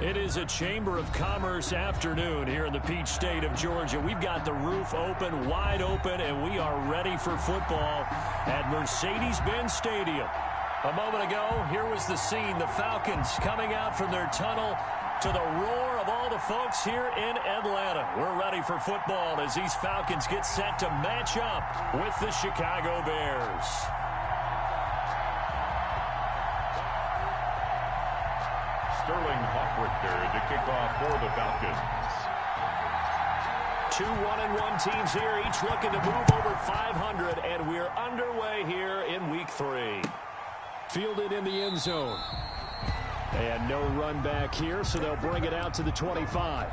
It is a Chamber of Commerce afternoon here in the Peach State of Georgia. We've got the roof open, wide open, and we are ready for football at Mercedes-Benz Stadium. A moment ago, here was the scene. The Falcons coming out from their tunnel to the roar of all the folks here in Atlanta. We're ready for football as these Falcons get set to match up with the Chicago Bears. Sterling Hawkwrichter to kick off for the Falcons. 2 1-1 teams here, each looking to move over 500, and we're underway here in week 3. Fielded in the end zone. And no run back here, so they'll bring it out to the 25.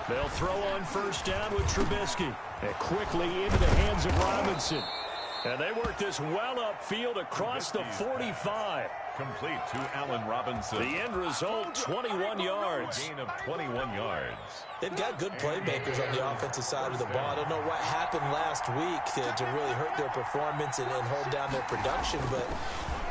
They'll throw on first down with Trubisky. And quickly into the hands of Robinson. And they work this well upfield across the 45. Complete to Allen Robinson. The end result, 21 yards. Gain of 21 yards. They've got good playmakers on the offensive side of the ball. I don't know what happened last week to really hurt their performance and hold down their production, but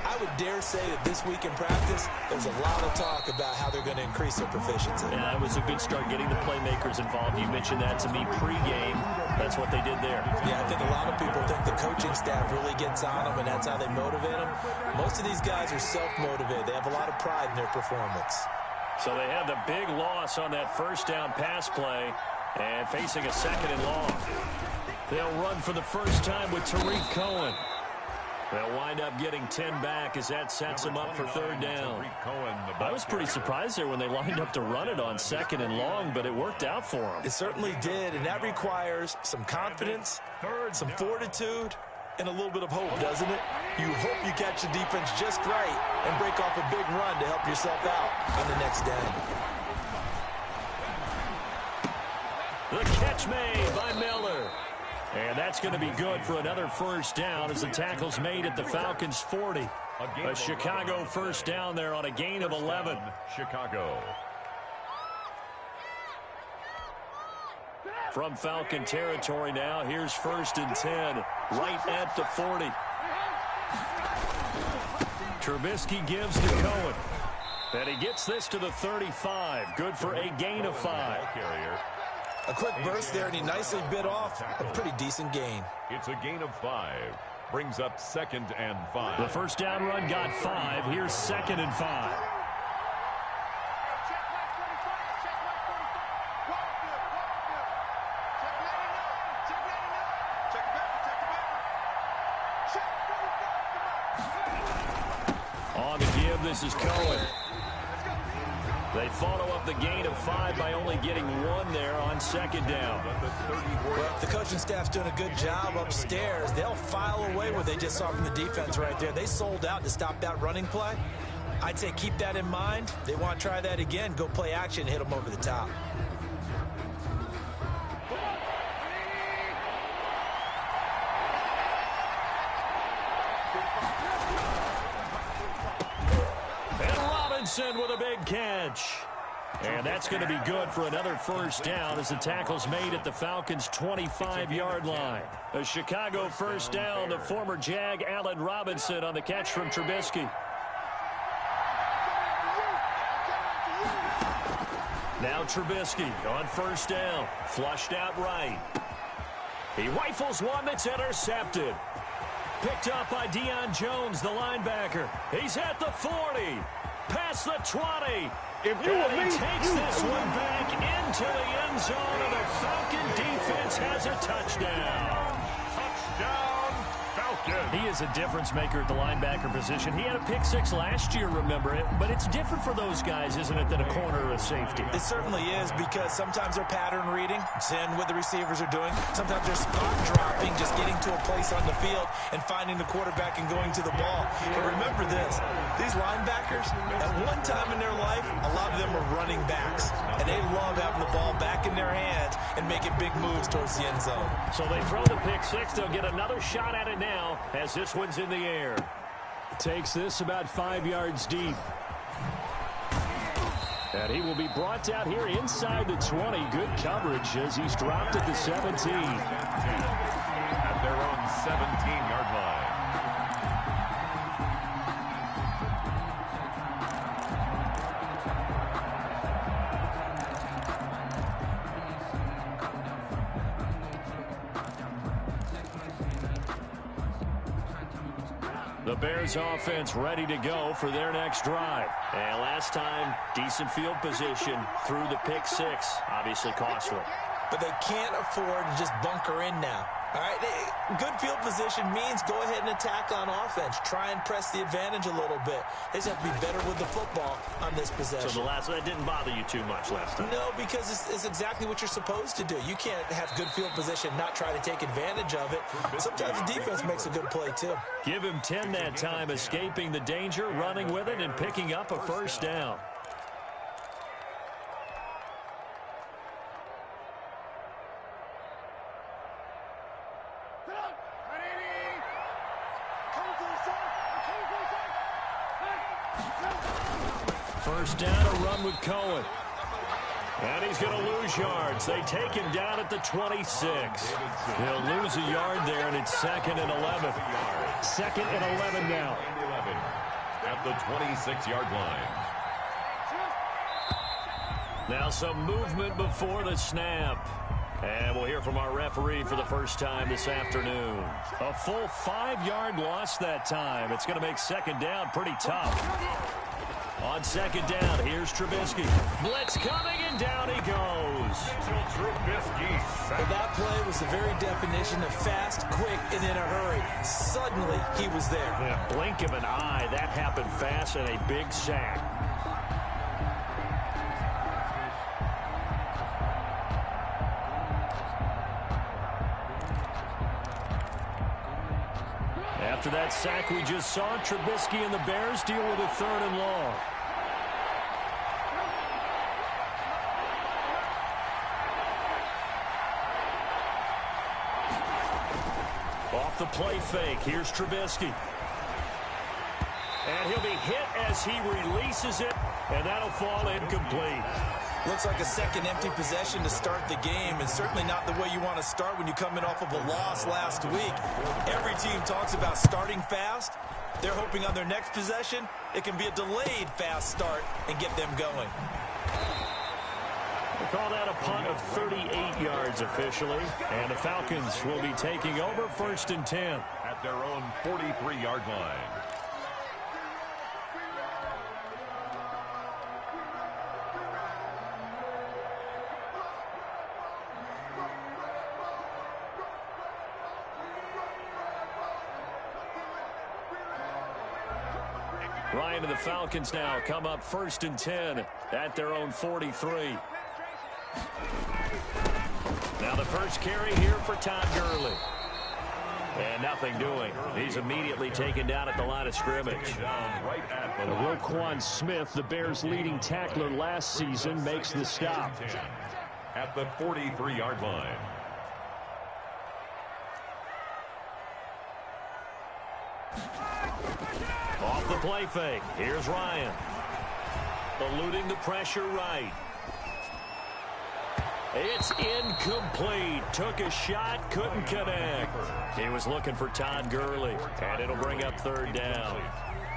I would dare say that this week in practice, there's a lot of talk about how they're going to increase their proficiency. Yeah, that was a good start getting the playmakers involved. You mentioned that to me pregame. That's what they did there. Yeah, I think a lot of people think the coaching staff really gets on them, and that's how they motivate them. Most of these guys are self-motivated. They have a lot of pride in their performance. So they had the big loss on that first down pass play and facing a second and long. They'll run for the first time with Tariq Cohen. They'll wind up getting 10 back as that sets them up for third down. I was pretty surprised there when they lined up to run it on second and long, but it worked out for them. It certainly did, and that requires some confidence, some fortitude, and a little bit of hope, doesn't it? You hope you catch the defense just right and break off a big run to help yourself out on the next down. The catch made by Miller. And that's going to be good for another first down as the tackle's made at the Falcons' 40. A Chicago first down there on a gain of 11. Chicago. From Falcon territory now, here's 1st and 10, right at the 40. Trubisky gives to Cohen. And he gets this to the 35. Good for a gain of 5. A quick burst there, and he nicely bit off a pretty decent gain. It's a gain of 5. Brings up 2nd and 5. The first down run got 5. Here's 2nd and 5. On the give, this is Cohen. They follow up the gain of 5 by only getting 1 there on second down. Well, the coaching staff's doing a good job upstairs. They'll file away what they just saw from the defense right there. They sold out to stop that running play. I'd say keep that in mind. They want to try that again. Go play action, hit them over the top. With a big catch. And that's going to be good for another first down as the tackle's made at the Falcons' 25-yard line. A Chicago first down, the former Jag Allen Robinson on the catch from Trubisky. Now Trubisky on first down, flushed out right. He rifles one that's intercepted. Picked up by Deion Jones, the linebacker. He's at the 40. Past the 20. If you were me, he takes this one back into the end zone, and the Falcon defense has a touchdown. Touchdown, Falcons. He is a difference maker at the linebacker position. He had a pick six last year, remember it, but it's different for those guys, isn't it, than a corner or a safety? It certainly is, because sometimes they're pattern reading, seeing what the receivers are doing. Sometimes they're spot dropping, just getting to a place on the field and finding the quarterback and going to the ball. But remember this, these linebackers, at one time in their life, a lot of them were running backs, and they love having the ball back in their hands and making big moves towards the end zone. So they throw the pick six. They'll get another shot at it now as this one's in the air. Takes this about 5 yards deep. And he will be brought down here inside the 20. Good coverage as he's dropped at the 17. At their own 17-yard line. The Bears offense ready to go for their next drive. And last time, decent field position through the pick six. Obviously costly. But they can't afford to just bunker in now. All right, good field position means go ahead and attack on offense. Try and press the advantage a little bit. They just have to be better with the football on this possession. So that didn't bother you too much last time? No, because it's exactly what you're supposed to do. You can't have good field position, not try to take advantage of it. Sometimes the defense makes a good play, too. Give him 10 that time, escaping the danger, running with it, and picking up a first down. First down, a run with Cohen. And he's going to lose yards. They take him down at the 26. He'll lose a yard there, and it's 2nd and 11. 2nd and 11 now. At the 26-yard line. Now some movement before the snap. And we'll hear from our referee for the first time this afternoon. A full 5-yard loss that time. It's going to make 2nd down pretty tough. On 2nd down, here's Trubisky. Blitz coming, and down he goes. Well, that play was the very definition of fast, quick, and in a hurry. Suddenly, he was there. Yeah, blink of an eye. That happened fast, and a big sack. After that sack we just saw, Trubisky and the Bears deal with a 3rd and long. Off the play fake, here's Trubisky. And he'll be hit as he releases it, and that'll fall incomplete. Looks like a second empty possession to start the game, and certainly not the way you want to start when you come in off of a loss last week. Every team talks about starting fast. They're hoping on their next possession, it can be a delayed fast start and get them going. We'll call that a punt of 38 yards officially, and the Falcons will be taking over 1st and 10. At their own 43-yard line. Ryan and the Falcons now come up 1st and 10 at their own 43. Now the first carry here for Todd Gurley. And nothing doing. He's immediately taken down at the line of scrimmage. Roquan Smith, the Bears' leading tackler last season, makes the stop. At the 43-yard line. Off the play fake. Here's Ryan. Eluding the pressure right. It's incomplete. Took a shot, couldn't connect. He was looking for Todd Gurley, and it'll bring up 3rd down.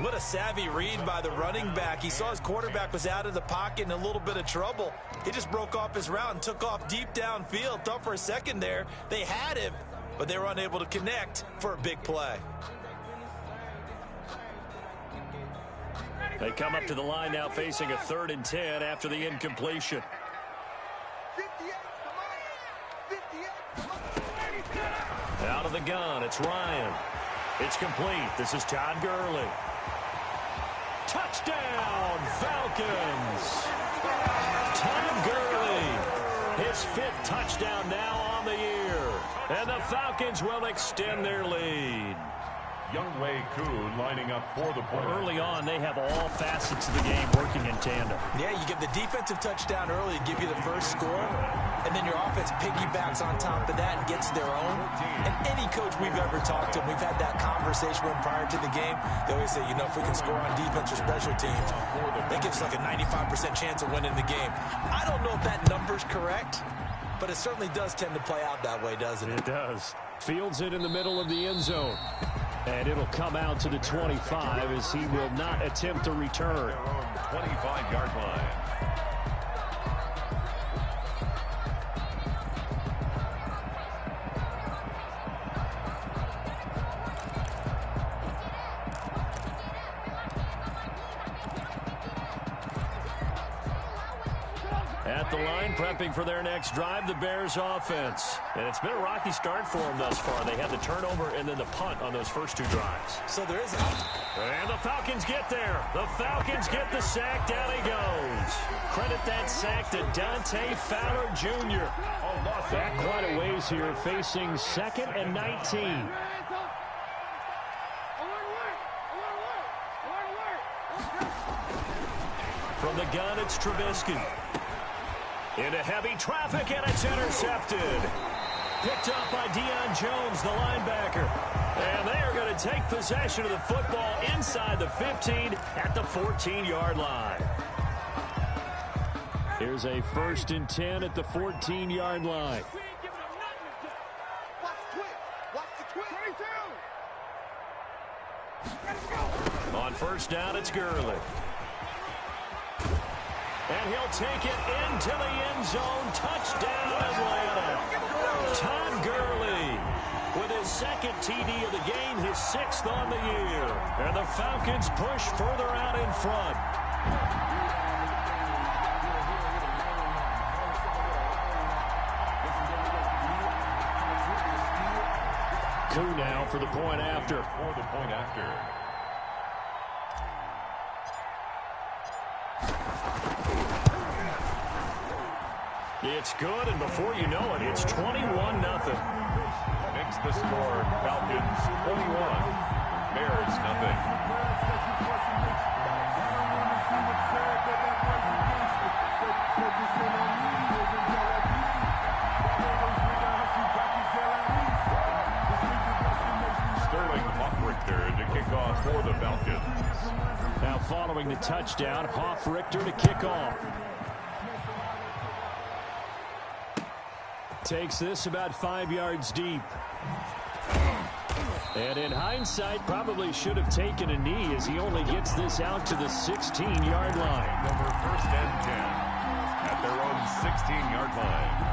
What a savvy read by the running back. He saw his quarterback was out of the pocket in a little bit of trouble. He just broke off his route and took off deep downfield. Thought for a second there they had him, but they were unable to connect for a big play. They come up to the line now facing a 3rd and 10 after the incompletion. Out of the gun, it's Ryan. It's complete. This is Todd Gurley. Touchdown, Falcons. Todd Gurley, his 5th touchdown now on the year. And the Falcons will extend their lead. Younghoe Koo lining up for the point. Early on, they have all facets of the game working in tandem. Yeah, you get the defensive touchdown early to give you the first score, and then your offense piggybacks on top of that and gets their own. And any coach we've ever talked to, we've had that conversation with prior to the game, they always say, you know, if we can score on defense or special teams, that gives like a 95% chance of winning the game. I don't know if that number's correct, but it certainly does tend to play out that way, doesn't it? It does. Fields it in the middle of the end zone. And it'll come out to the 25 as he will not attempt to return. 25-yard line. At the line, prepping for their next drive, the Bears offense. And it's been a rocky start for them thus far. They had the turnover and then the punt on those first 2 drives. So there is And the Falcons get there. The Falcons get the sack. Down he goes. Credit that sack to Dante Fowler Jr. Back quite a ways here, facing 2nd and 19. From the gun, it's Trubisky. Into heavy traffic, and it's intercepted. Picked up by Deion Jones, the linebacker. And they are going to take possession of the football inside the 15 at the 14-yard line. Here's a 1st and 10 at the 14-yard line. On 1st down, it's Gurley. And he'll take it into the end zone. Touchdown, Atlanta. Todd Gurley with his 2nd TD of the game, his 6th on the year. And the Falcons push further out in front. Koo now for the point after. It's good, and before you know it, it's 21-0. Makes the score Falcons 21, Bears nothing. Sterling Hoffrichter to kick off for the Falcons. Now following the touchdown, Hoffrichter to kick off. Takes this about 5 yards deep. And in hindsight, probably should have taken a knee as he only gets this out to the 16-yard line. Number 1st and 10 at their own 16-yard line.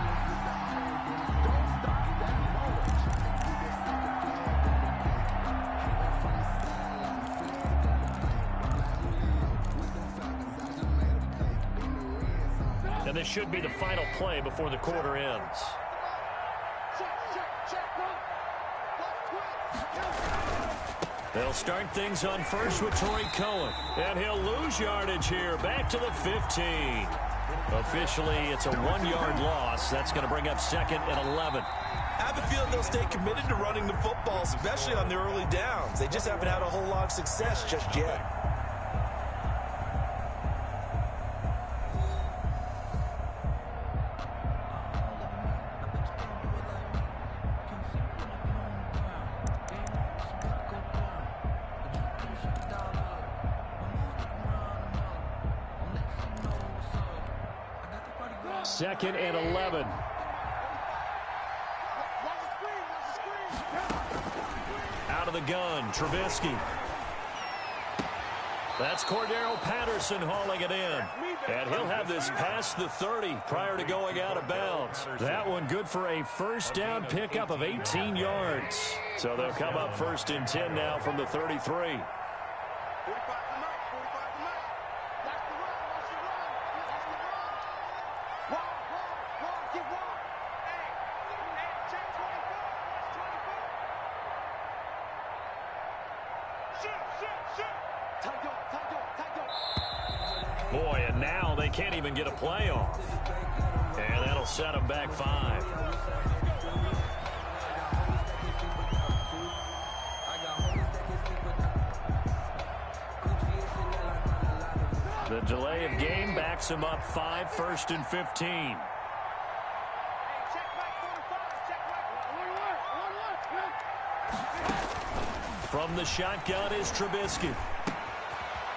And this should be the final play before the quarter ends. They'll start things on 1st with Torrey Cohen. And he'll lose yardage here. Back to the 15. Officially, it's a 1-yard loss. That's going to bring up 2nd and 11. I have a feeling they'll stay committed to running the football, especially on the early downs. They just haven't had a whole lot of success just yet. Second and 11. Out of the gun, Trubisky. That's Cordero Patterson hauling it in. And he'll have this past the 30 prior to going out of bounds. That one good for a 1st down pickup of 18 yards. So they'll come up 1st and 10 now from the 33. Boy, and now they can't even get a play off. And that'll set them back 5. The delay of game backs them up 5, 1st and 15. From the shotgun is Trubisky.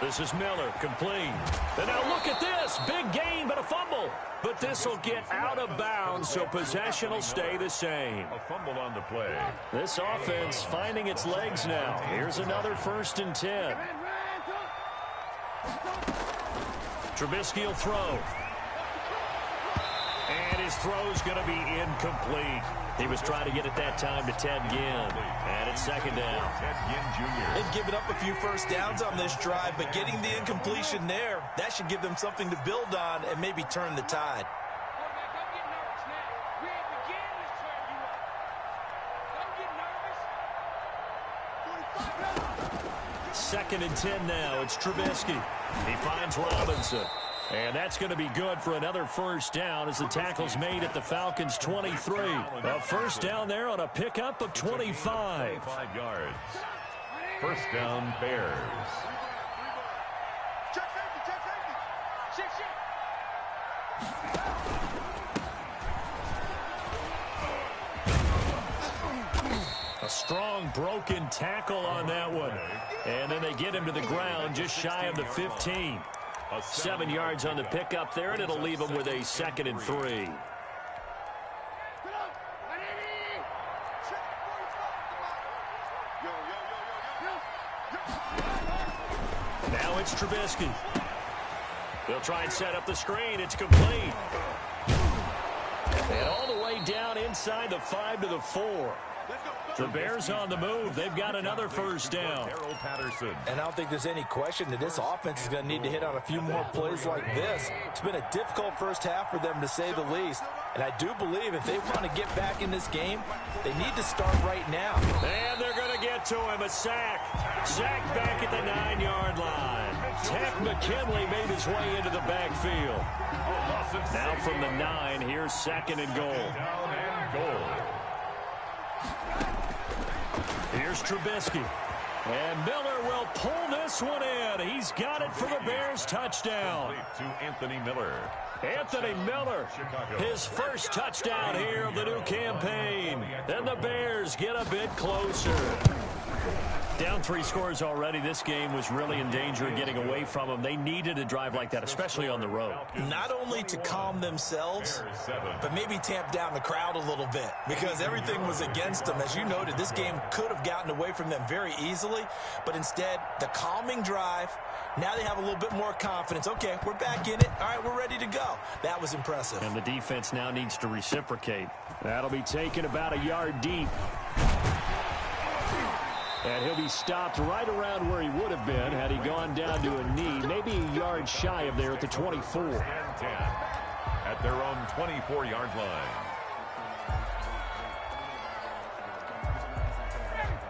This is Miller, complete. And now look at this. Big gain, but a fumble. But this will get out of bounds, so possession will stay the same. A fumble on the play. This offense finding its legs now. Here's another 1st and 10. Trubisky will throw. And his throw's going to be incomplete. He was trying to get it that time to Ted Ginn. And it's 2nd down. Ted Ginn Jr. They've given up a few first downs on this drive, but getting the incompletion there, that should give them something to build on and maybe turn the tide. 2nd and 10 now. It's Trubisky. He finds Robinson. And that's going to be good for another 1st down as the tackle's made at the Falcons' 23. A 1st down there on a pickup of 25. 5 yards. 1st down, Bears. A strong broken tackle on that one. And then they get him to the ground just shy of the 15. 7 yards on the pickup there, and it'll leave them with a 2nd and 3. Now it's Trubisky. They'll try and set up the screen. It's complete. And all the way down inside the 5 to the 4. The Bears on the move. They've got another 1st down. And I don't think there's any question that this offense is going to need to hit on a few more plays like this. It's been a difficult first half for them, to say the least. And I do believe if they want to get back in this game, they need to start right now. And they're going to get to him. A sack. Sack back at the 9-yard line. Tech McKinley made his way into the backfield. Now from the 9, here's 2nd and goal. Down and goal. Here's Trubisky. And Miller will pull this one in. He's got it for the Bears touchdown. To Anthony Miller. Anthony Miller, his 1st touchdown here of the new campaign. And the Bears get a bit closer. Down 3 scores already. This game was really in danger of getting away from them. They needed a drive like that, especially on the road. Not only to calm themselves, but maybe tamp down the crowd a little bit, because everything was against them. As you noted, this game could have gotten away from them very easily, but instead, the calming drive, now they have a little bit more confidence. Okay, we're back in it. All right, we're ready to go. That was impressive. And the defense now needs to reciprocate. That'll be taken about a yard deep. And he'll be stopped right around where he would have been had he gone down to a knee, maybe a yard shy of there at the 24. 10 at their own 24-yard line.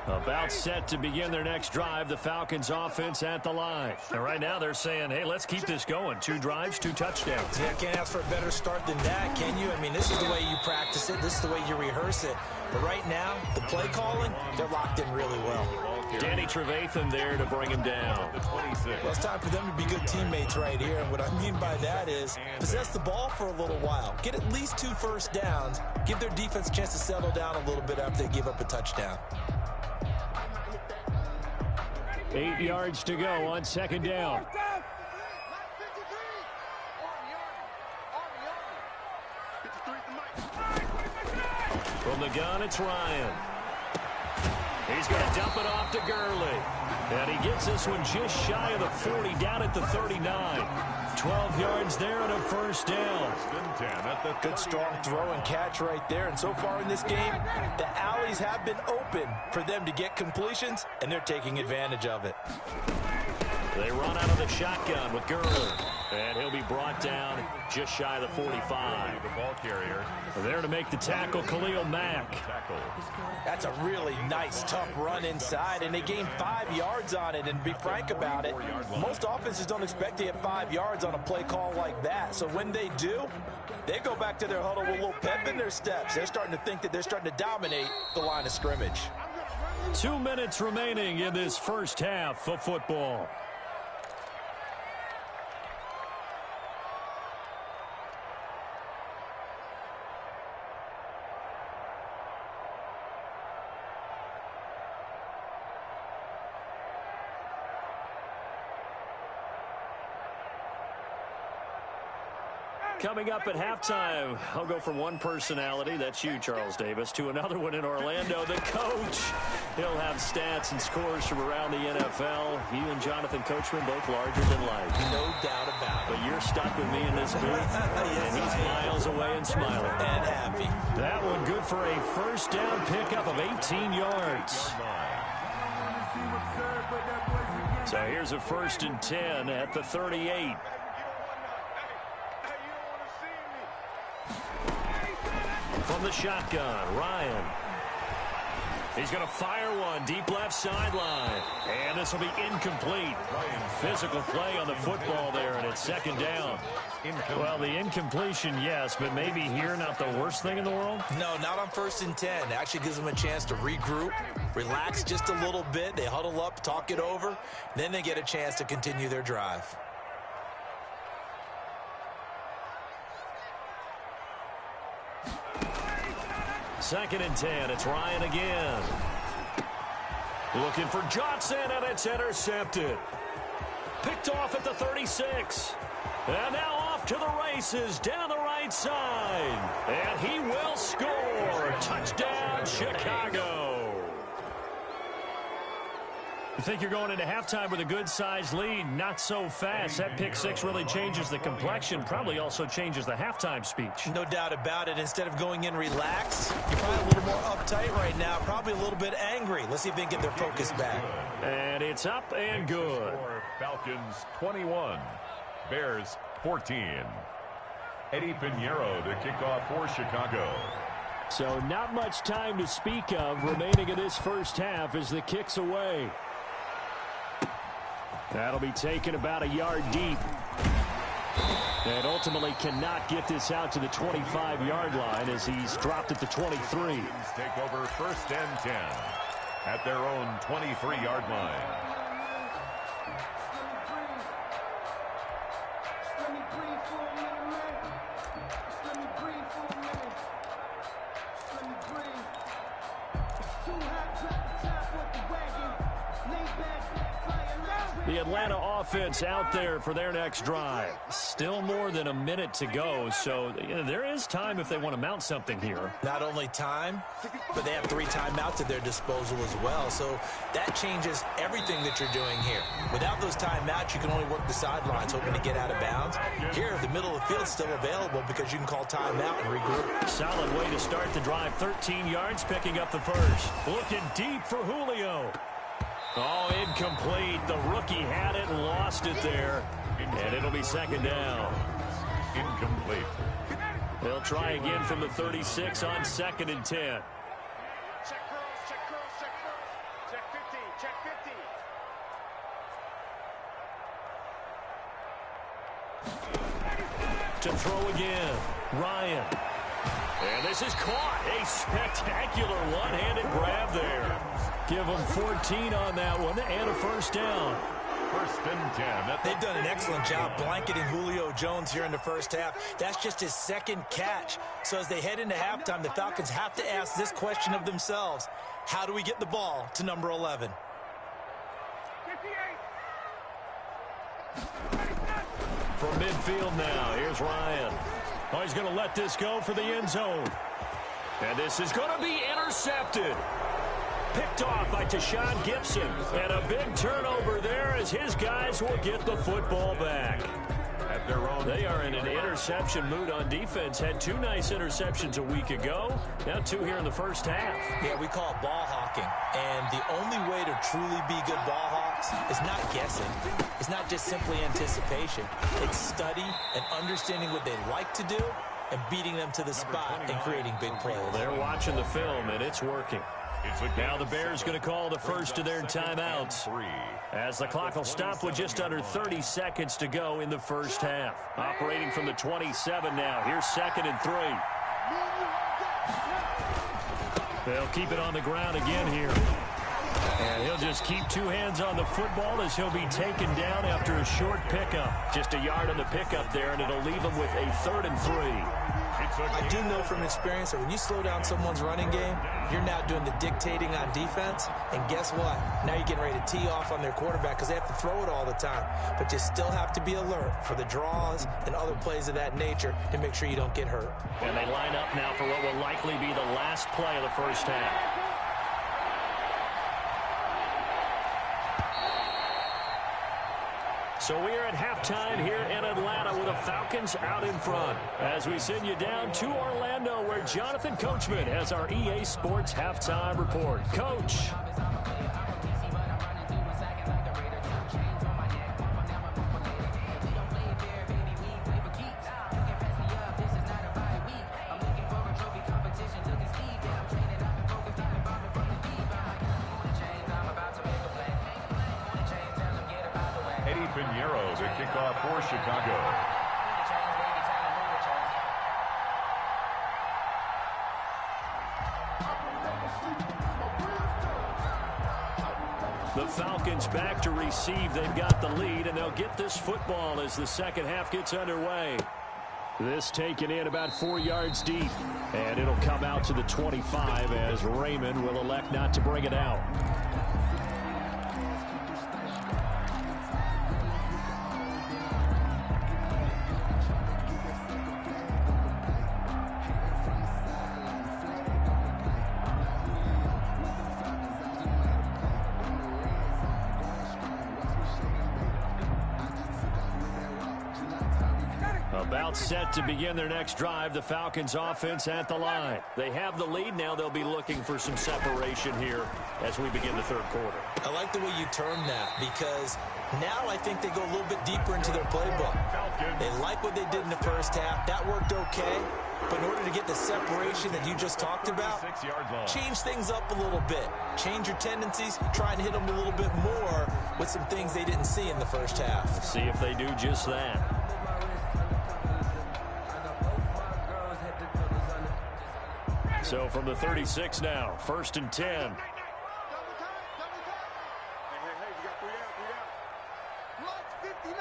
About set to begin their next drive, the Falcons offense at the line. And right now they're saying, hey, let's keep this going. 2 drives, 2 touchdowns. Yeah, can't ask for a better start than that, can you? I mean, this is the way you practice it. This is the way you rehearse it. But right now, the play calling, they're locked in really well. Danny Trevathan there to bring him down. Well, it's time for them to be good teammates right here. And what I mean by that is possess the ball for a little while. Get at least 2 first downs. Give their defense a chance to settle down a little bit after they give up a touchdown. 8 yards to go on 2nd down. From the gun, it's Ryan. He's going to dump it off to Gurley. And he gets this one just shy of the 40, down at the 39. 12 yards there and a 1st down. Good strong throw and catch right there. And so far in this game, the alleys have been open for them to get completions, and they're taking advantage of it. They run out of the shotgun with Gurley. And he'll be brought down just shy of the 45. The ball carrier. There to make the tackle, Khalil Mack. That's a really nice, tough run inside, and they gained 5 yards on it. And to be frank about it, most offenses don't expect to get 5 yards on a play call like that. So when they do, they go back to their huddle with a little pep in their steps. They're starting to think that they're starting to dominate the line of scrimmage. 2 minutes remaining in this first half of football. Coming up at halftime, I'll go from one personality, that's you, Charles Davis, to another one in Orlando, the coach. He'll have stats and scores from around the NFL. You and Jonathan Coachman, both larger than life. No doubt about it. But you're stuck with me in this booth, Yes, and he's miles away and smiling. And happy. That one good for a first down pickup of 18 yards. So here's a 1st and 10 at the 38. From the shotgun, Ryan. He's going to fire one deep left sideline. And this will be incomplete. Physical play on the football there, and it's 2nd down. Well, the incompletion, yes, but maybe here not the worst thing in the world? No, not on 1st and 10. It actually gives them a chance to regroup, relax just a little bit. They huddle up, talk it over. Then they get a chance to continue their drive. 2nd and 10. It's Ryan again. Looking for Johnson, and it's intercepted. Picked off at the 36. And now off to the races down the right side. And he will score. Touchdown, Chicago. You think you're going into halftime with a good-sized lead? Not so fast. That pick six really changes the complexion, probably also changes the halftime speech. No doubt about it. Instead of going in relaxed, you're probably a little more uptight right now, probably a little bit angry. Let's see if they can get their focus back. And it's up and good. Falcons 21, Bears 14. Eddie Pinheiro to kick off for Chicago. So not much time to speak of remaining in this first half as the kick's away. That'll be taken about a yard deep. And ultimately cannot get this out to the 25-yard line as he's dropped at the 23. Take over 1st and 10 at their own 23-yard line. The Atlanta offense out there for their next drive. Still more than a minute to go, so there is time if they want to mount something here. Not only time, but they have 3 timeouts at their disposal as well, so that changes everything that you're doing here. Without those timeouts, you can only work the sidelines, hoping to get out of bounds. Here, the middle of the field's still available because you can call timeout and regroup. Solid way to start the drive, 13 yards, picking up the first. Looking deep for Julio. Oh, incomplete. The rookie had it and lost it there. And it'll be 2nd down. Incomplete. They'll try again from the 36 on 2nd and 10. Check curls, check curls, check curls. Check 50, check 50. To throw again, Ryan. And this is caught. A spectacular one-handed grab there. Give them 14 on that one and a 1st down. 1st and 10. They've done an excellent job blanketing Julio Jones here in the first half. That's just his 2nd catch. So as they head into halftime, the Falcons have to ask this question of themselves. How do we get the ball to number 11? 58. From midfield now, here's Ryan. Oh, he's going to let this go for the end zone. And this is going to be intercepted. Picked off by Tashawn Gibson. And a big turnover there as his guys will get the football back. At at their own. They are in an interception mood on defense. Had 2 nice interceptions a week ago. Now 2 here in the first half. Yeah, we call it ball hawking. And the only way to truly be good ball hawks is not guessing. It's not just simply anticipation. It's study and understanding what they like to do and beating them to the spot and creating big plays. They're watching the film, and it's working. Now the Bears going to call the first of their timeouts as the clock will stop with just under 30 seconds to go in the first half. Operating from the 27 now. Here's 2nd and 3. They'll keep it on the ground again here. And he'll just keep 2 hands on the football as he'll be taken down after a short pickup. Just a yard on the pickup there, and it'll leave him with a 3rd and 3. I do know from experience that when you slow down someone's running game, you're now doing the dictating on defense. And guess what? Now you're getting ready to tee off on their quarterback because they have to throw it all the time. But you still have to be alert for the draws and other plays of that nature to make sure you don't get hurt. And they line up now for what will likely be the last play of the first half. So we are at halftime here in Atlanta with the Falcons out in front. As we send you down to Orlando where Jonathan Coachman has our EA Sports Halftime Report. Coach. The kickoff for Chicago. The Falcons back to receive. They've got the lead, and they'll get this football as the second half gets underway. This taken in about 4 yards deep, and it'll come out to the 25 as Raymond will elect not to bring it out. About set to begin their next drive. The Falcons offense at the line. They have the lead. Now they'll be looking for some separation here as we begin the third quarter. I like the way you term that because now I think they go a little bit deeper into their playbook. They like what they did in the first half. That worked okay. But in order to get the separation that you just talked about, change things up a little bit. Change your tendencies. Try and hit them a little bit more with some things they didn't see in the first half. Let's see if they do just that. So from the 36 now, 1st and 10. Hey, you got 3 down. Lights 59.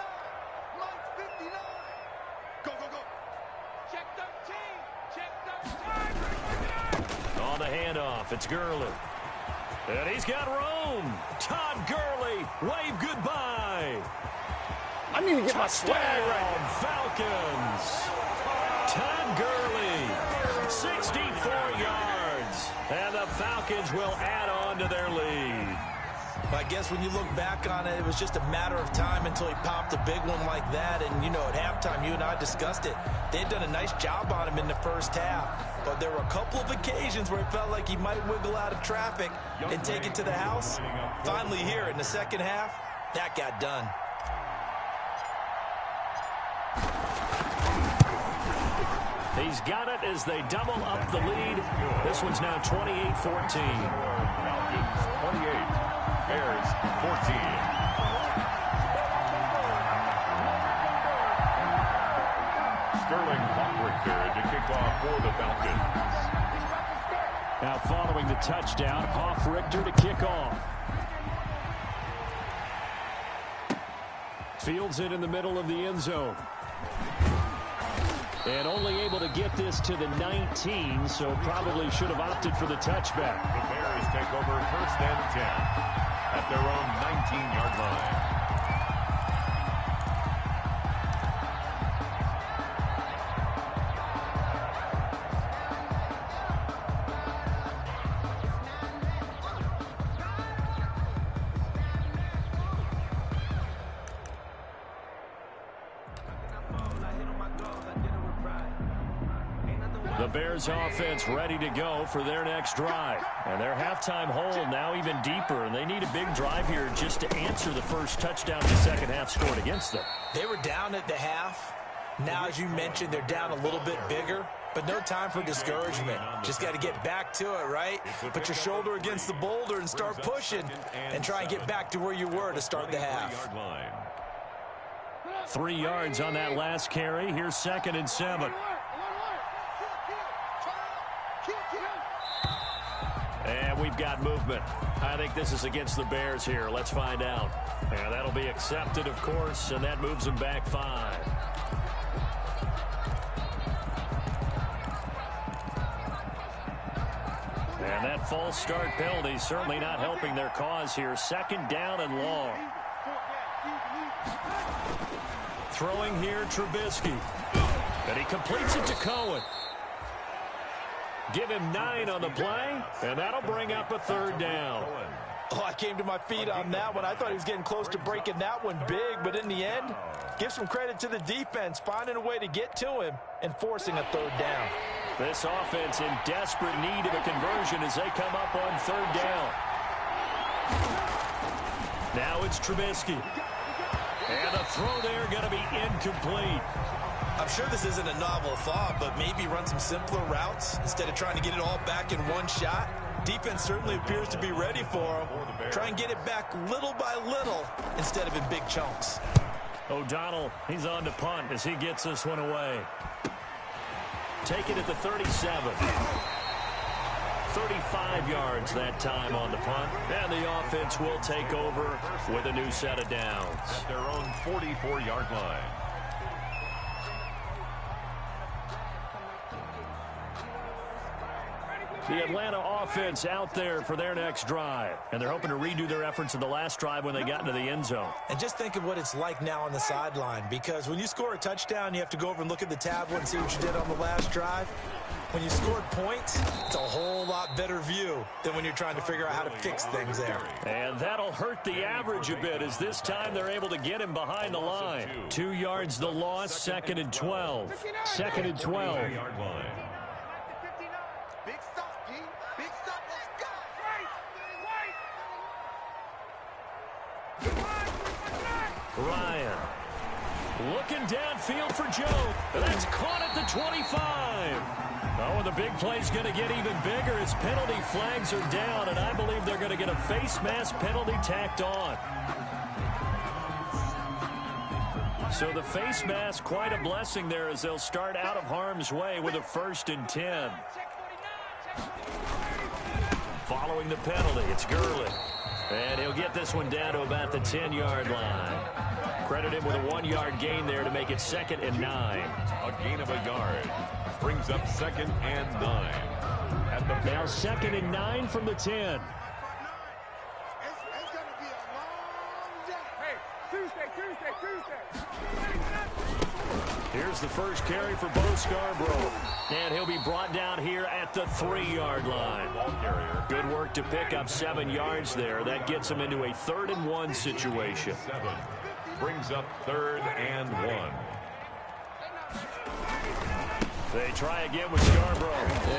Lights 59. Go. Check 13. On the handoff, it's Gurley. And he's got room. Todd Gurley, wave goodbye. I need to get my swag right. Falcons. Todd Gurley, 64 yards. And the Falcons will add on to their lead. I guess when you look back on it, it was just a matter of time until he popped a big one like that. And, you know, at halftime, you and I discussed it. They had done a nice job on him in the first half. But there were a couple of occasions where it felt like he might wiggle out of traffic and take it to the house. Finally here in the second half, that got done. He's got it as they double up the lead. This one's now 28-14. Falcons 28. Bears 14. Sterling Hoffrichter to kick off for the Falcons. Now following the touchdown, Hoffrichter to kick off. Fields it in the middle of the end zone. And only able to get this to the 19, so probably should have opted for the touchback. The Bears take over 1st and 10 at their own 19-yard line. The Bears offense ready to go for their next drive. And their halftime hole now even deeper, and they need a big drive here just to answer the first touchdown the second half scored against them. They were down at the half. Now, as you mentioned, they're down a little bit bigger, but no time for discouragement. Just got to get back to it, right? Put your shoulder against the boulder and start pushing and try and get back to where you were to start the half. 3 yards on that last carry. Here's 2nd and 7. And we've got movement. I think this is against the Bears here. Let's find out. And that'll be accepted, of course, and that moves them back 5. And that false start penalty certainly not helping their cause here. 2nd down and long. Throwing here, Trubisky. And he completes it to Cohen. Give him 9 on the play, and that'll bring up a 3rd down. Oh, I came to my feet on that one. I thought he was getting close to breaking that one big, but in the end, give some credit to the defense, finding a way to get to him and forcing a 3rd down. This offense in desperate need of a conversion as they come up on 3rd down. Now it's Trubisky. And the throw there going to be incomplete. I'm sure this isn't a novel thought, but maybe run some simpler routes instead of trying to get it all back in one shot. Defense certainly appears to be ready for him. Try and get it back little by little instead of in big chunks. O'Donnell, he's on to punt as he gets this one away. Take it at the 37. 35 yards that time on the punt. And the offense will take over with a new set of downs. At their own 44-yard line. The Atlanta offense out there for their next drive. And they're hoping to redo their efforts in the last drive when they got into the end zone. And just think of what it's like now on the sideline, because when you score a touchdown, you have to go over and look at the tablet and see what you did on the last drive. When you scored points, it's a whole lot better view than when you're trying to figure out how to fix things there. And that'll hurt the average a bit as this time they're able to get him behind the line. 2 yards the loss, 2nd and 12. 2nd and 12. Ryan looking downfield for Joe. That's caught at the 25. Oh, and the big play's going to get even bigger as penalty flags are down, and I believe they're going to get a face mask penalty tacked on. So the face mask, quite a blessing there as they'll start out of harm's way with a 1st and 10. Following the penalty, it's Gurley. And he'll get this one down to about the 10-yard line. Credit him with a 1-yard gain there to make it 2nd and 9. A gain of a yard. Brings up 2nd and 9. Now 2nd and 9 from the 10. Here's the first carry for Bo Scarborough. And he'll be brought down here at the 3-yard line. Good work to pick up 7 yards there. That gets him into a 3rd and 1 situation. 7. Brings up 3rd and 1. They try again with Scarborough.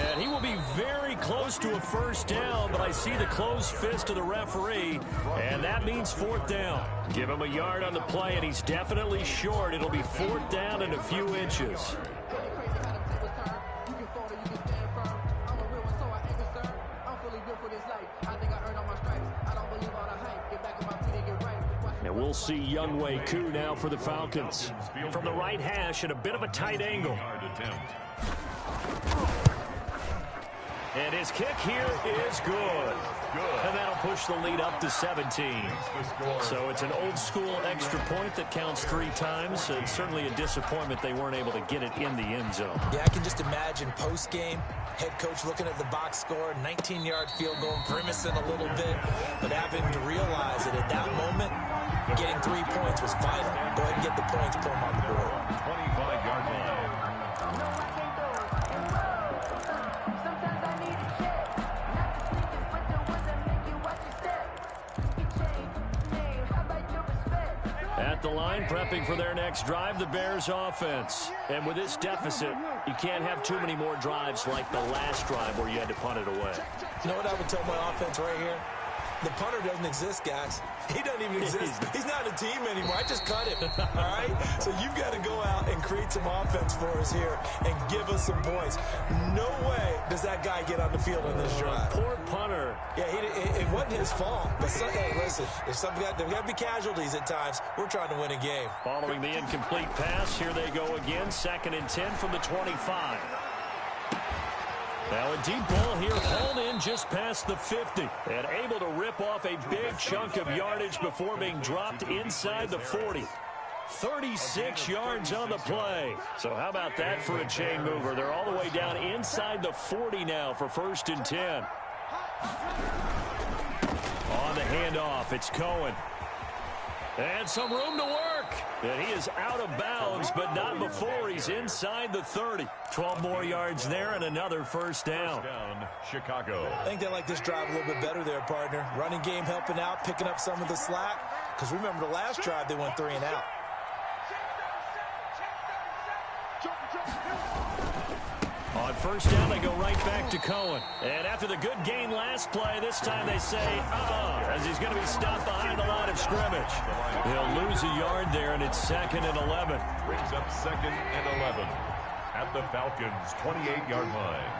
And he will be very close to a 1st down, but I see the closed fist of the referee, and that means 4th down. Give him a yard on the play, and he's definitely short. It'll be 4th down and a few inches. And we'll see Younghoe Koo now for the Falcons. From the right hash at a bit of a tight angle. And his kick here is good. And that'll push the lead up to 17. So it's an old-school extra point that counts 3 times. It's certainly a disappointment they weren't able to get it in the end zone. Yeah, I can just imagine post-game, head coach looking at the box score, 19-yard field goal, grimacing a little bit, but having to realize that at that moment, getting 3 points was vital. Go ahead and get the points, put them on the board. 25-yard line. At the line, prepping for their next drive, the Bears offense. And with this deficit, You can't have too many more drives like the last drive where you had to punt it away. You know what I would tell my offense right here? The punter doesn't exist, guys. He doesn't even exist. He's not a team anymore. I just cut him, all right? So you've got to go out and create some offense for us here and give us some points. No way does that guy get on the field on this drive. Poor punter. Yeah, it wasn't his fault. But hey, listen, there's got to be casualties at times. We're trying to win a game. Following the incomplete pass, here they go again. 2nd and 10 from the 25. Now a deep ball here, hauled in just past the 50. And able to rip off a big chunk of yardage before being dropped inside the 40. 36 yards on the play. So how about that for a chain mover? They're all the way down inside the 40 now for 1st and 10. On the handoff, it's Cohen. And some room to work. And he is out of bounds, but not before he's inside the 30. 12 more yards there and another 1st down. Chicago. I think they like this drive a little bit better there, partner. Running game helping out, picking up some of the slack. Because remember the last drive, they went 3 and out. On 1st down, they go right back to Cohen. And after the good gain last play, this time they say, as he's going to be stopped behind the line of scrimmage. He'll lose a yard there, and it's 2nd and 11. Brings up 2nd and 11 at the Falcons' 28-yard line.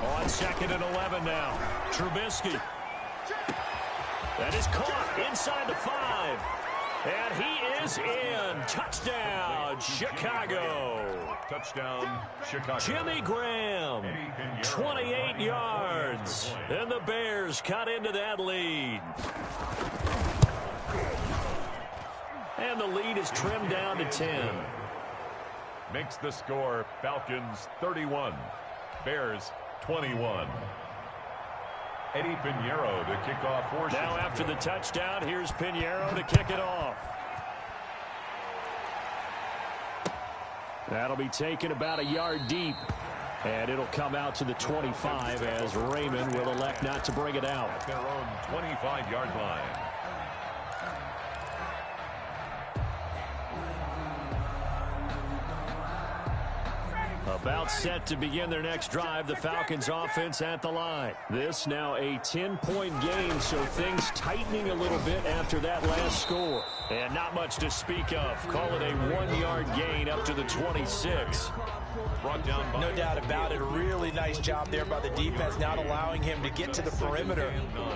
On 2nd and 11 now, Trubisky. That is caught inside the 5. And he is in. Touchdown, Chicago. Touchdown, Chicago. Jimmy Graham, 28 yards. And the Bears cut into that lead. And the lead is trimmed down to 10. Makes the score Falcons 31, Bears 21. Eddie Pinheiro to kick off for Now after the touchdown, here's Pinheiro to kick it off. That'll be taken about a yard deep. And it'll come out to the 25 as Raymond will elect not to bring it out. At their own 25-yard line. About set to begin their next drive, the Falcons offense at the line. This now a 10-point game, so things tightening a little bit after that last score. And not much to speak of. Call it a 1-yard gain up to the 26. Brought down by no doubt about it. A really nice job there by the defense, not allowing him to get to the perimeter.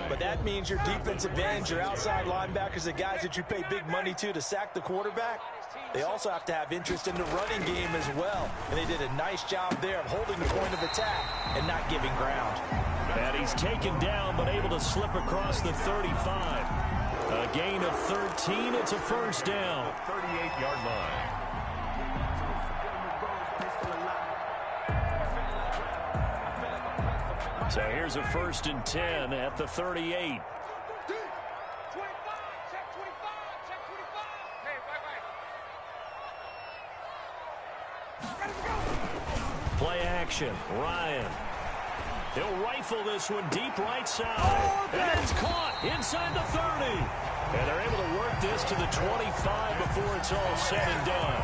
But that means your defensive ends, your outside linebackers, the guys that you pay big money to sack the quarterback, they also have to have interest in the running game as well. And they did a nice job there of holding the point of attack and not giving ground. And he's taken down but able to slip across the 35. A gain of 13. It's a 1st down. 38-yard line. So here's a 1st and 10 at the 38. Play action. Ryan. He'll rifle this one deep right side. And it's caught inside the 30. And they're able to work this to the 25 before it's all said and done.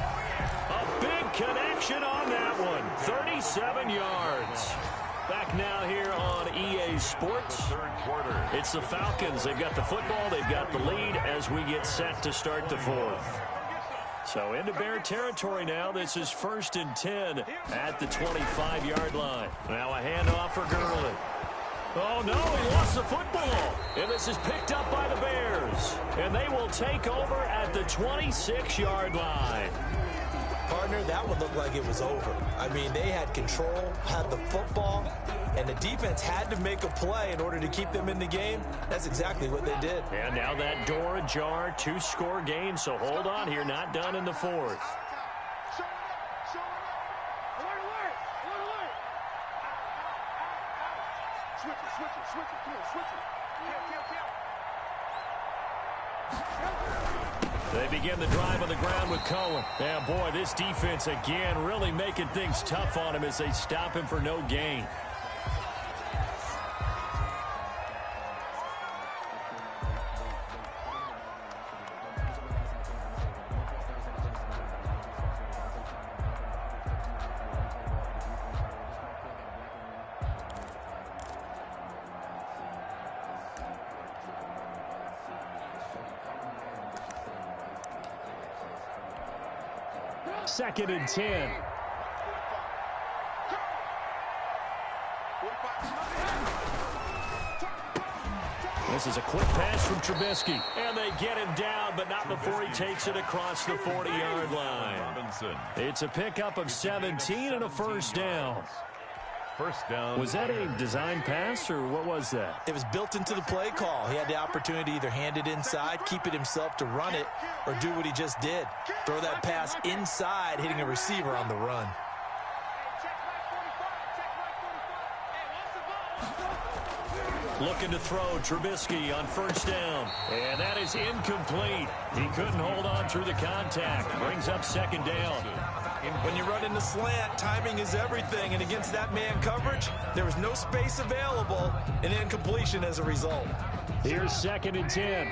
A big connection on that one. 37 yards. Back now here on EA Sports. Third quarter. It's the Falcons. They've got the football. They've got the lead as we get set to start the 4th. So into Bear territory now. This is 1st and 10 at the 25-yard line. Now a handoff for Gurley. Oh, no, he lost the football. And this is picked up by the Bears. And they will take over at the 26-yard line. Partner, that one looked like it was over. I mean, they had control, had the football, and the defense had to make a play in order to keep them in the game. That's exactly what they did. And now that door ajar, 2-score game, so hold on here, not done in the 4th. They begin the drive on the ground with Cohen. Yeah, boy, this defense again really making things tough on him as they stop him for no gain. 2nd and 10. This is a quick pass from Trubisky. And they get him down, but not before he takes it across the 40-yard line. It's a pickup of 17 and a first down. First down. Was that a design pass, or what was that? It was built into the play call. He had the opportunity to either hand it inside, keep it himself to run it, or do what he just did. Throw that pass inside, hitting a receiver on the run. Looking to throw, Trubisky on first down. And that is incomplete. He couldn't hold on through the contact. Brings up 2nd down. When you run in the slant, timing is everything. And against that man coverage, there was no space available, and incompletion as a result. Here's 2nd and 10.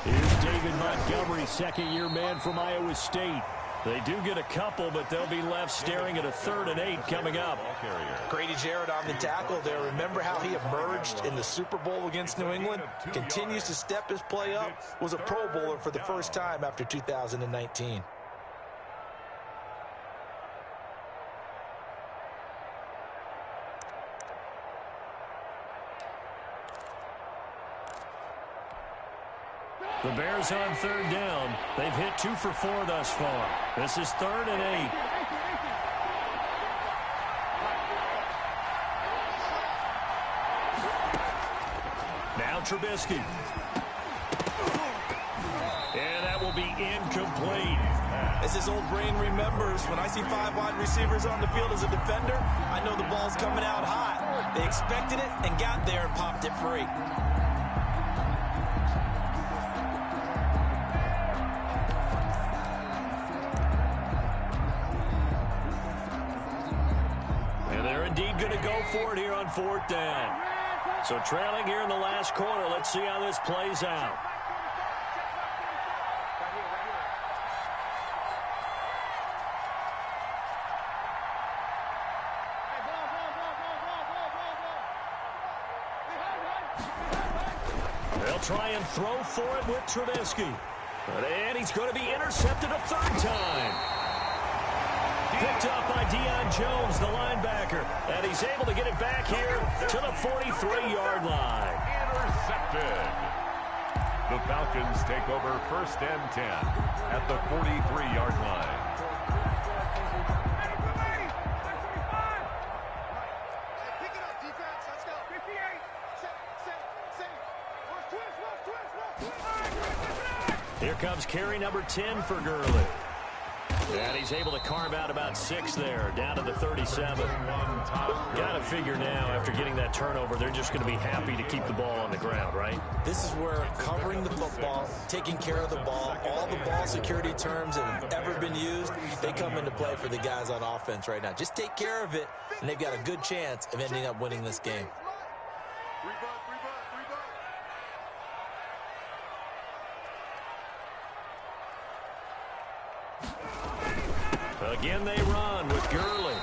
Here's David Montgomery, second-year man from Iowa State. They do get a couple, but they'll be left staring at a 3rd and 8 coming up. Grady Jarrett on the tackle there. Remember how he emerged in the Super Bowl against New England? Continues to step his play up. Was a Pro Bowler for the first time after 2019. The Bears on 3rd down. They've hit 2 for 4 thus far. This is 3rd and 8. Now Trubisky. And that will be incomplete. As his old brain remembers, when I see 5 wide receivers on the field as a defender, I know the ball's coming out hot. They expected it and got there and popped it free. Indeed going to go for it here on 4th down. So trailing here in the last quarter. Let's see how this plays out. They'll try and throw for it with Trubisky. And he's going to be intercepted a 3rd time. Picked up by Deion Jones, the linebacker. And he's able to get it back here to the 43-yard line. Intercepted. The Falcons take over 1st and 10 at the 43-yard line. Pick it up, defense. Let's go. 58. Here comes carry number 10 for Gurley. And he's able to carve out about 6 there, down to the 37. Got to figure now, after getting that turnover, they're just going to be happy to keep the ball on the ground, right? This is where covering the football, taking care of the ball, all the ball security terms that have ever been used, they come into play for the guys on offense right now. Just take care of it, and they've got a good chance of ending up winning this game. Again, they run with Gurley.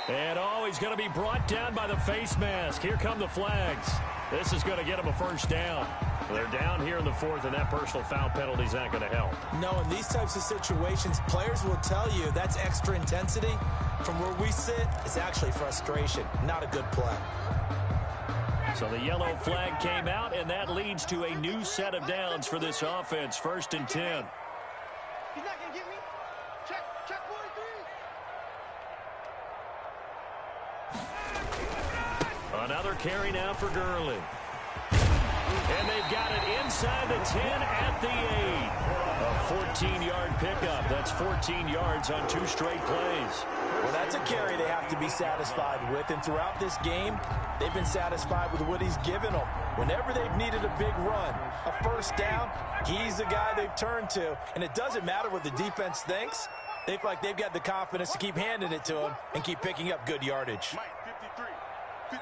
And, oh, he's going to be brought down by the face mask. Here come the flags. This is going to get him a 1st down. They're down here in the 4th, and that personal foul penalty is not going to help. No, in these types of situations, players will tell you that's extra intensity. From where we sit, it's actually frustration, not a good play. So the yellow flag came out, and that leads to a new set of downs for this offense. 1st and 10. He's not going to get me. Check 43. Another carry now for Gurley. And they've got it inside the 10 at the 8. A 14-yard pickup. That's 14 yards on 2 straight plays. Well, that's a carry they have to be satisfied with. And throughout this game, they've been satisfied with what he's given them. Whenever they've needed a big run, a 1st down, he's the guy they've turned to. And it doesn't matter what the defense thinks. They feel like they've got the confidence to keep handing it to him and keep picking up good yardage. Mike, 53. Mike.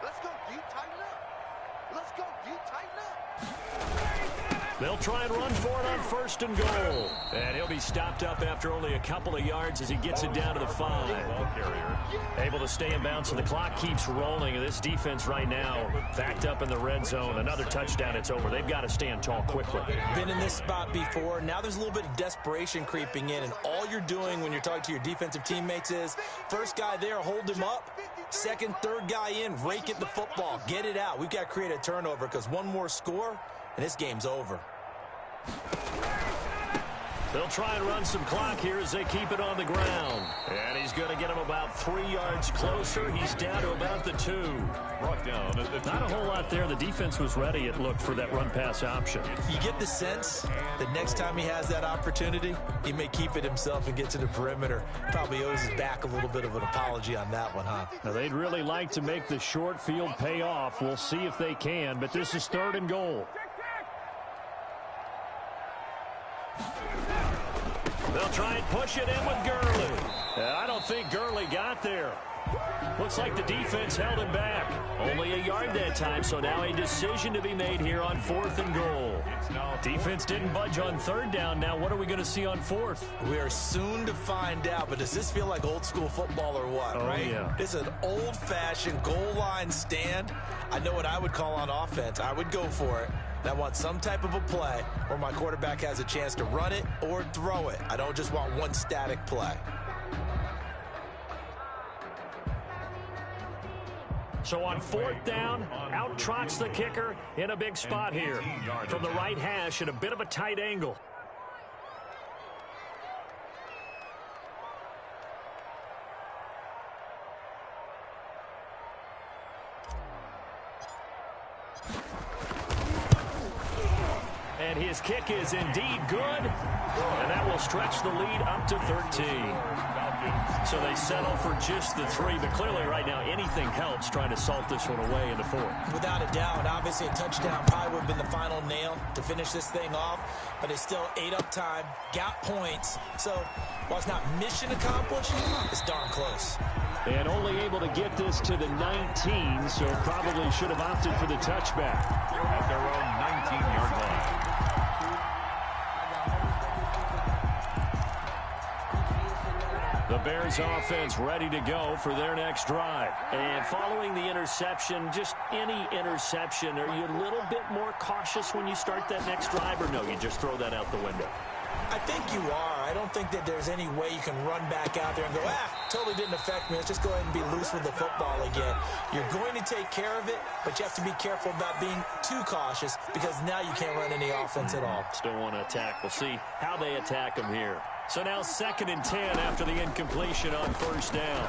Let's go deep, tighten up. Let's go, D. Tighten up. They'll try and run for it on 1st and goal. And he'll be stopped up after only a couple of yards as he gets it down to the 5. Able to stay in bounds, so the clock keeps rolling. And this defense right now backed up in the red zone. Another touchdown, it's over. They've got to stand tall quickly. Been in this spot before. Now there's a little bit of desperation creeping in. And all you're doing when you're talking to your defensive teammates is, first guy there, hold him up. Second, third guy in, rake at the football. Get it out. We've got to create a turnover because one more score, and this game's over. They'll try and run some clock here as they keep it on the ground. And he's going to get him about 3 yards closer. He's down to about the 2. Brought down at the 2. Not a whole lot there. The defense was ready, it looked, for that run-pass option. You get the sense that next time he has that opportunity, he may keep it himself and get to the perimeter. Probably owes his back a little bit of an apology on that one, huh? Now, they'd really like to make the short field pay off. We'll see if they can, but this is 3rd and goal. They'll try and push it in with Gurley. I don't think Gurley got there. Looks like the defense held him back. Only a yard that time, so now a decision to be made here on 4th and goal. Defense didn't budge on 3rd down. Now what are we going to see on 4th? We are soon to find out, but does this feel like old school football or what, right? Yeah. This is an old-fashioned goal line stand. I know what I would call on offense. I would go for it. I want some type of a play where my quarterback has a chance to run it or throw it. I don't just want one static play. So on 4th down, out trots the kicker in a big spot here. From the right hash at a bit of a tight angle. And his kick is indeed good. And that will stretch the lead up to 13. So they settle for just the 3. But clearly right now anything helps trying to salt this one away in the 4th. Without a doubt, obviously a touchdown probably would have been the final nail to finish this thing off. But it's still ate up time, got points. So while it's not mission accomplished, it's darn close. And only able to get this to the 19, so probably should have opted for the touchback. At their own 19-yard line. The Bears offense ready to go for their next drive. And following the interception, just any interception, are you a little bit more cautious when you start that next drive, or no, you just throw that out the window? I think you are. I don't think that there's any way you can run back out there and go, totally didn't affect me. Let's just go ahead and be loose with the football again. You're going to take care of it, but you have to be careful about being too cautious because now you can't run any offense at all. Still want to attack. We'll see how they attack them here. So now 2nd and 10 after the incompletion on 1st down.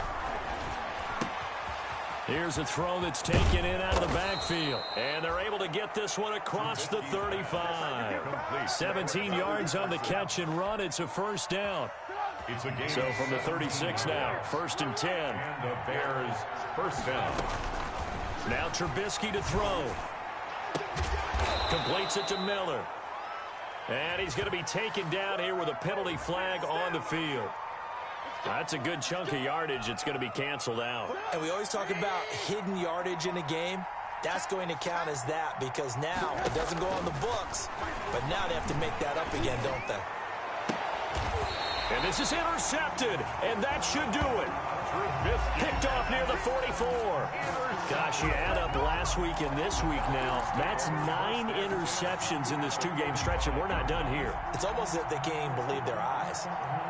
Here's a throw that's taken in out of the backfield. And they're able to get this one across the 35. 17 yards on the catch and run. It's a 1st down. So from the 36 now, 1st and 10. And the Bears 1st down. Now Trubisky to throw. Completes it to Miller. And he's going to be taken down here with a penalty flag on the field. That's a good chunk of yardage. It's going to be canceled out. And we always talk about hidden yardage in a game. That's going to count as that because now it doesn't go on the books, but now they have to make that up again, don't they? And this is intercepted, and that should do it. Picked off near the 44. Gosh, you add up last week and this week now. That's 9 interceptions in this 2-game stretch, and we're not done here. It's almost as if they can't even believe their eyes.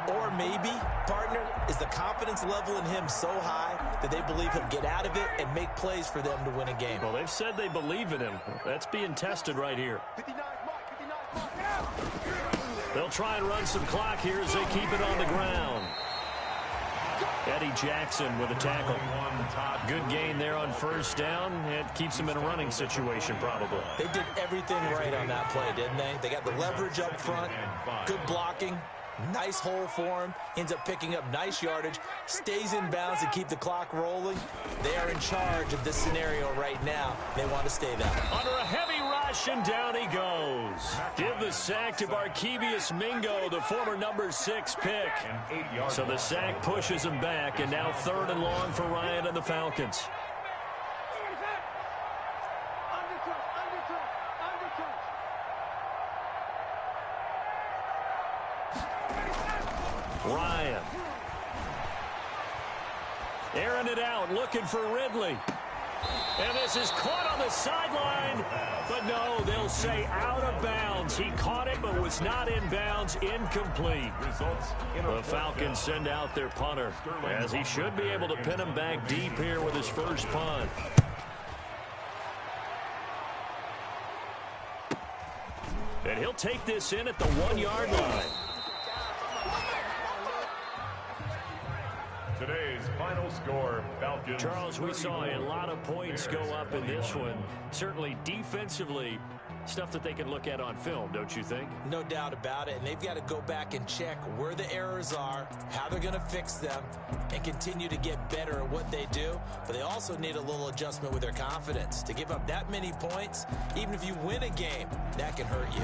Or maybe, partner, is the confidence level in him so high that they believe he'll get out of it and make plays for them to win a game. Well, they've said they believe in him. That's being tested right here. 59 mark. They'll try and run some clock here as they keep it on the ground. Eddie Jackson with a tackle. Good gain there on 1st down. It keeps them in a running situation probably. They did everything right on that play, didn't they? They got the leverage up front, good blocking, nice hole for him, ends up picking up nice yardage, stays in bounds to keep the clock rolling. They are in charge of this scenario right now. They want to stay that. Under a heavy rush, and down he goes. Give the sack to Barkevius Mingo, the former number 6 pick. So the sack pushes him back, and now 3rd and long for Ryan and the Falcons. Ryan. Airing it out, looking for Ridley. And this is caught on the sideline. But no, they'll say out of bounds. He caught it but was not in bounds. Incomplete. The Falcons send out their punter, as he should be able to pin him back deep here with his first punt. And he'll take this in at the 1-yard line. Today's final score, Falcons. Charles, we saw a lot of points go up in this one. Certainly defensively, stuff that they can look at on film, don't you think? No doubt about it, and they've got to go back and check where the errors are, how they're going to fix them, and continue to get better at what they do. But they also need a little adjustment with their confidence. To give up that many points, even if you win a game, that can hurt you.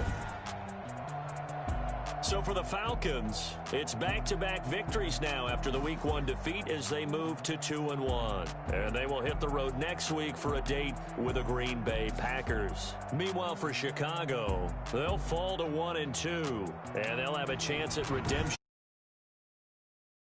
So for the Falcons, it's back-to-back victories now after the Week 1 defeat as they move to 2-1. And they will hit the road next week for a date with the Green Bay Packers. Meanwhile, for Chicago, they'll fall to 1-2, and they'll have a chance at redemption.